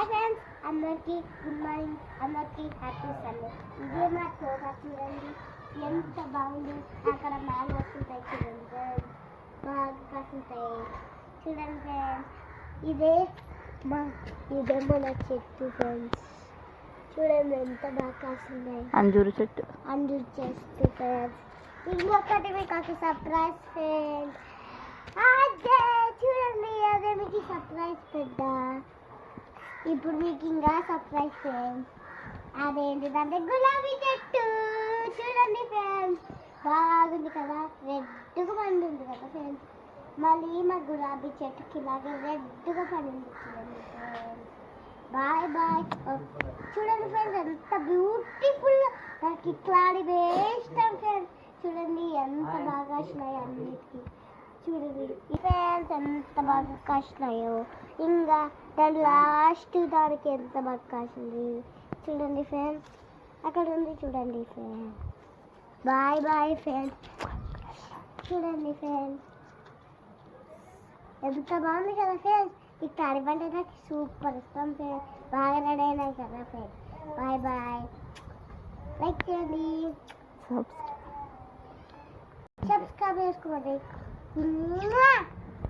Hi friends, అందరికీ good morning, అందరికీ happy Sunday. ఇదే మా తోట చూడండి, ఎంత బాగుంది. అక్కడ మ్యాంగోస్ ఉంటాయి చూడండి ఫ్రెండ్స్, బాగా కాసుంటాయి చూడండి ఫ్రెండ్స్. ఇదే మన చెట్టు ఫ్రెండ్స్, చూడండి ఎంత బాగా కాస్తున్నాయి. అంజూరు చెట్టు ఫ్రెండ్స్. ఇంకొకటి మీకు సర్ప్రైజ్ ఫ్రెండ్స్, అదే చూడండి, అదే మీకు సర్ప్రైజ్ పెద్ద. ఇప్పుడు మీకు ఇంకా సర్ప్రైజ్ ఫ్రెండ్స్, అదేంటిదంటే గులాబీ చెట్టు చూడండి ఫ్రెండ్స్, బాగుంది కదా, రెడ్గా పండుంది కదా ఫ్రెండ్స్. మళ్ళీ మా గులాబీ చెట్టుకి ఇలాగే రెడ్గా పండింది చూడండి ఫ్రెండ్స్. Bye bye. చూడండి ఫ్రెండ్స్, ఎంత బ్యూటిఫుల్, నాకు ఇట్లాంటి వేస్తాం ఫ్రెండ్స్. చూడండి ఎంత బాగా వచ్చినాయి అన్నిటికీ. చూడండి ఫ్రెండ్స్ ఎంత బాగా కాసినాయో. ఇంకా దాని లాస్ట్ దానికి ఎంత బాగా కాసింది చూడండి ఫ్రెండ్స్, అక్కడ ఉంది చూడండి ఫ్రెండ్స్. Bye bye friends. చూడండి ఫ్రెండ్స్ ఎంత బాగుంది కదా ఫ్రెండ్స్. ఈ తాడి పంట నాకు సూపర్ ఇష్టం ఫ్రెండ్స్. బాగా రెడీ అయినాయి కదా ఫ్రెండ్స్. Bye bye. లైక్ చేయండి, సబ్స్క్రైబ్ చేసుకోండి.